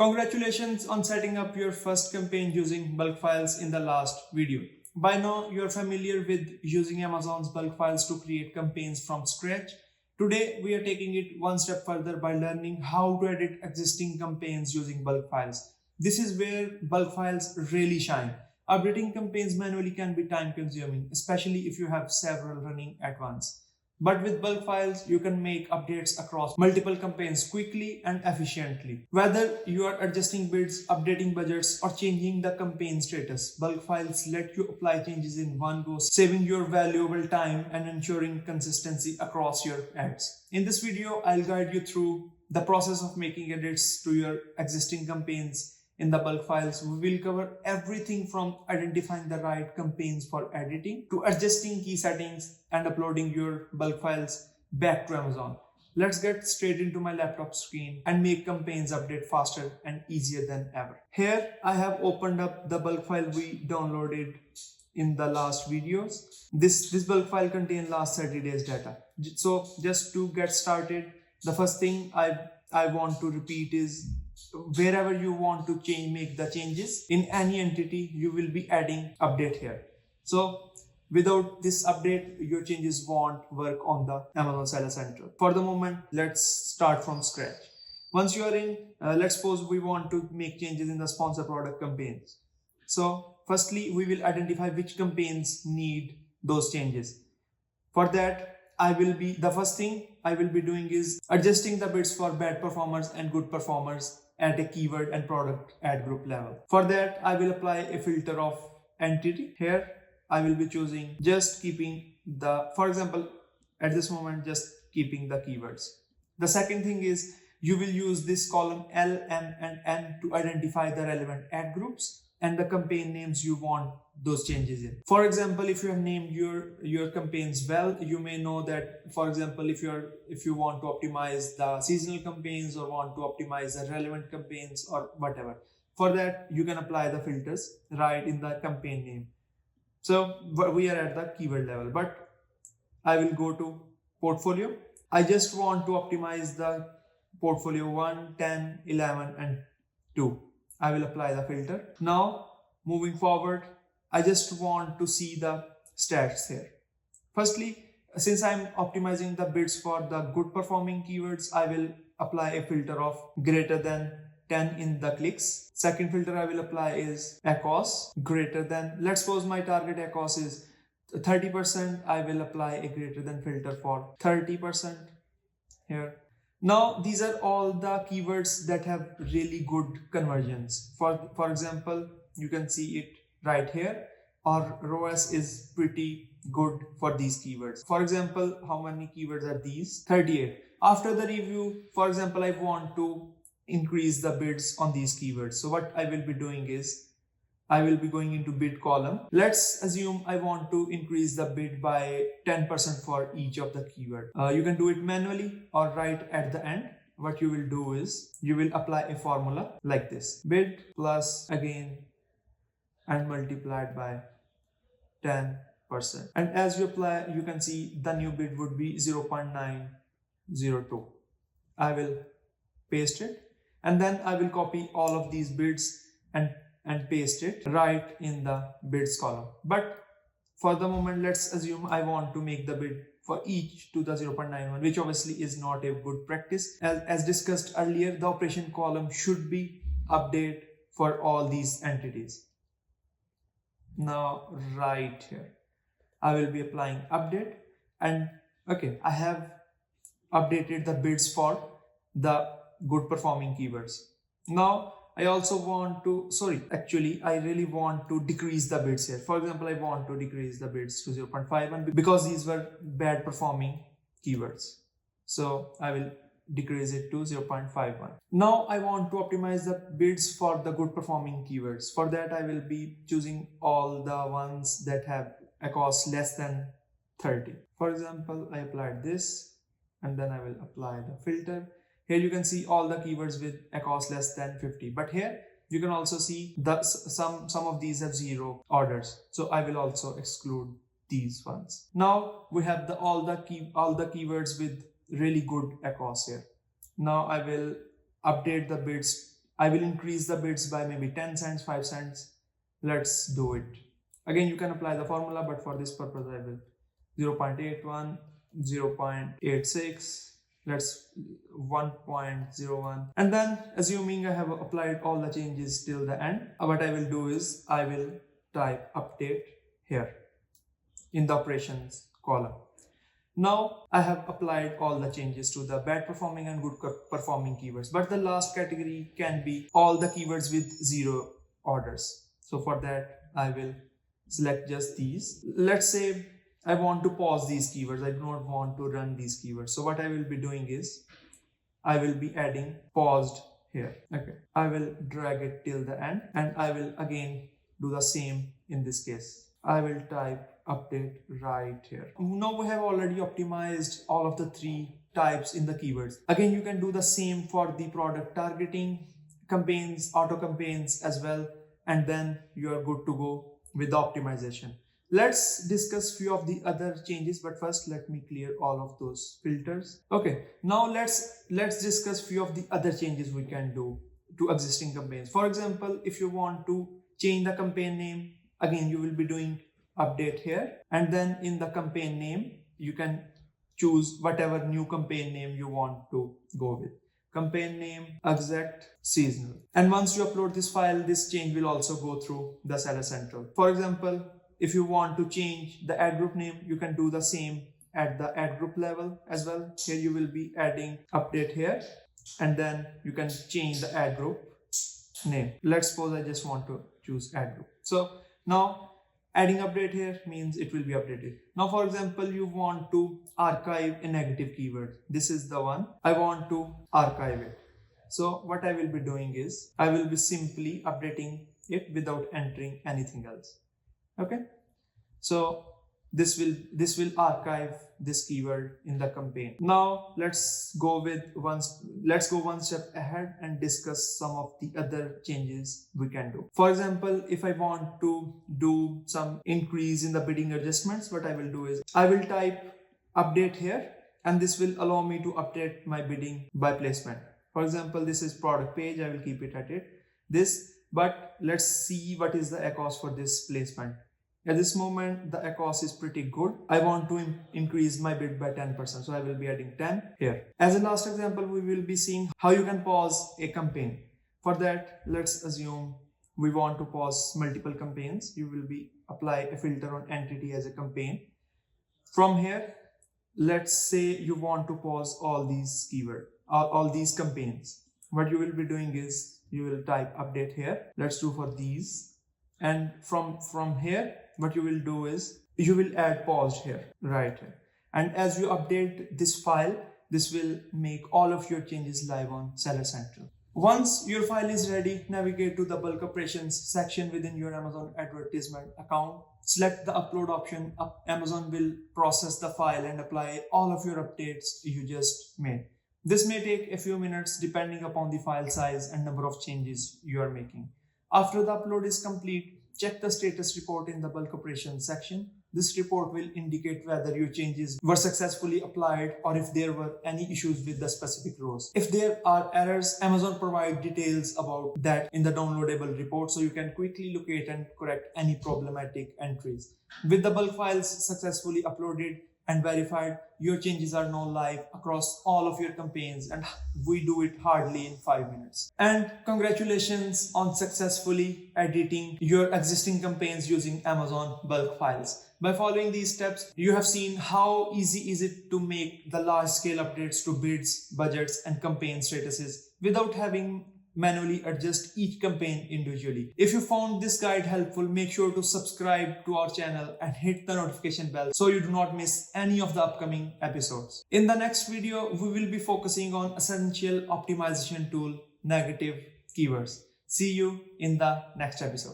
Congratulations on setting up your first campaign using bulk files in the last video. By now, you're familiar with using Amazon's bulk files to create campaigns from scratch. Today, we are taking it one step further by learning how to edit existing campaigns using bulk files. This is where bulk files really shine. Updating campaigns manually can be time consuming, especially if you have several running at once. But with bulk files, you can make updates across multiple campaigns quickly and efficiently. Whether you are adjusting bids, updating budgets, or changing the campaign status, bulk files let you apply changes in one go, saving your valuable time and ensuring consistency across your ads. In this video, I'll guide you through the process of making edits to your existing campaigns. In the bulk files, we will cover everything from identifying the right campaigns for editing to adjusting key settings and uploading your bulk files back to Amazon. Let's get straight into my laptop screen and make campaigns update faster and easier than ever. Here, I have opened up the bulk file we downloaded in the last videos. This bulk file contains last 30 days data. So just to get started, the first thing I want to repeat is wherever you want to make the changes in any entity, you will be adding update here. So without this update, your changes won't work on the Amazon Seller Central. For the moment, let's start from scratch. Once you are in, let's suppose we want to make changes in the sponsor product campaigns. So firstly, we will identify which campaigns need those changes. For that, the first thing I will be doing is adjusting the bids for bad performers and good performers at a keyword and product ad group level. For that, I will apply a filter of entity. Here, I will be choosing just keeping for example, at this moment, just keeping the keywords. The second thing is you will use this column L, M, and N to identify the relevant ad groups and the campaign names you want those changes in. For example, if you have named your campaigns well, you may know that, for example, if you want to optimize the seasonal campaigns or want to optimize the relevant campaigns or whatever. For that, you can apply the filters right in the campaign name. So we are at the keyword level, but I will go to portfolio. I just want to optimize the portfolio 1, 10, 11, and 2. I will apply the filter. Now, moving forward, I just want to see the stats here. Firstly, since I'm optimizing the bids for the good performing keywords, I will apply a filter of greater than 10 in the clicks. Second filter I will apply is ACOS greater than, let's suppose my target ACOS is 30%. I will apply a greater than filter for 30% here. Now, these are all the keywords that have really good conversions. For example, you can see it right here. Our ROAS is pretty good for these keywords. For example, how many keywords are these? 38. After the review, for example, I want to increase the bids on these keywords. So what I will be doing is I will be going into bid column. Let's assume I want to increase the bid by 10% for each of the keyword. You can do it manually or right at the end. What you will do is you will apply a formula like this: bid plus again and multiplied by 10%. And as you apply, you can see the new bid would be 0.902. I will paste it, and then I will copy all of these bids and paste it right in the bids column. But for the moment, let's assume I want to make the bid for each to the 0.91, which obviously is not a good practice. As discussed earlier, the operation column should be updated for all these entities. Now, right here, I will be applying update, and okay, I have updated the bids for the good performing keywords. Now, I also want to, I really want to decrease the bids here. For example, I want to decrease the bids to 0.51 because these were bad performing keywords. So I will decrease it to 0.51. Now I want to optimize the bids for the good performing keywords. For that, I will be choosing all the ones that have a cost less than 30. For example, I applied this, and then I will apply the filter. Here you can see all the keywords with a cost less than 50. But here you can also see some of these have 0 orders. So I will also exclude these ones. Now we have all the keywords with really good ACOS here. Now I will update the bids I will increase the bids by maybe 10 cents, 5 cents. Let's do it. Again, you can apply the formula, but for this purpose, I will 0.81, 0.86, let's 1.01. And then assuming I have applied all the changes till the end, what I will do is I will type update here in the operations column. Now I have applied all the changes to the bad performing and good performing keywords, but the last category can be all the keywords with 0 orders. So for that, I will select just these. Let's say I want to pause these keywords. I do not want to run these keywords. So what I will be doing is I will be adding paused here. Okay. I will drag it till the end, and I will again do the same in this case. I will type update right here. Now we have already optimized all of the 3 types in the keywords. Again, you can do the same for the product targeting, campaigns, auto campaigns as well, and then you are good to go with the optimization. Let's discuss few of the other changes, but first let me clear all of those filters. Okay, now let's discuss few of the other changes we can do to existing campaigns. For example, if you want to change the campaign name, again you will be doing update here, and then in the campaign name you can choose whatever new campaign name you want to go with. Campaign name, exact, seasonal. And once you upload this file, this change will also go through the Seller Central. For example, if you want to change the ad group name, you can do the same at the ad group level as well. Here you will be adding update here, and then you can change the ad group name. Let's suppose I just want to choose ad group. So now adding update here means it will be updated. Now, for example, you want to archive a negative keyword. This is the one. I want to archive it. So what I will be doing is I will be simply updating it without entering anything else. Okay. So this will archive this keyword in the campaign. Now let's go one step ahead and discuss some of the other changes we can do. For example, if I want to do some increase in the bidding adjustments, what I will do is I will type update here, and this will allow me to update my bidding by placement. For example, this is product page. I will keep it at this, but let's see what is the ACoS for this placement. At this moment, the ACoS is pretty good. I want to increase my bid by 10%. So I will be adding 10 here. As a last example, we will be seeing how you can pause a campaign. For that, let's assume we want to pause multiple campaigns. You will be apply a filter on entity as a campaign. From here, let's say you want to pause all these keywords, all these campaigns. What you will be doing is you will type update here. Let's do for these. And from here, what you will do is you will add paused here, right here. And as you update this file, this will make all of your changes live on Seller Central. Once your file is ready, navigate to the bulk operations section within your Amazon advertisement account. Select the upload option. Amazon will process the file and apply all of your updates you just made. This may take a few minutes depending upon the file size and number of changes you are making. After the upload is complete, check the status report in the bulk operations section. This report will indicate whether your changes were successfully applied or if there were any issues with the specific rows. If there are errors, Amazon provides details about that in the downloadable report, so you can quickly locate and correct any problematic entries. With the bulk files successfully uploaded and verified, your changes are now live across all of your campaigns, and we do it hardly in 5 minutes. And congratulations on successfully editing your existing campaigns using Amazon bulk files. By following these steps, you have seen how easy is it to make the large scale updates to bids, budgets, and campaign statuses without having manually adjust each campaign individually. If you found this guide helpful, make sure to subscribe to our channel and hit the notification bell so you do not miss any of the upcoming episodes. In the next video, we will be focusing on essential optimization tool, negative keywords. See you in the next episode.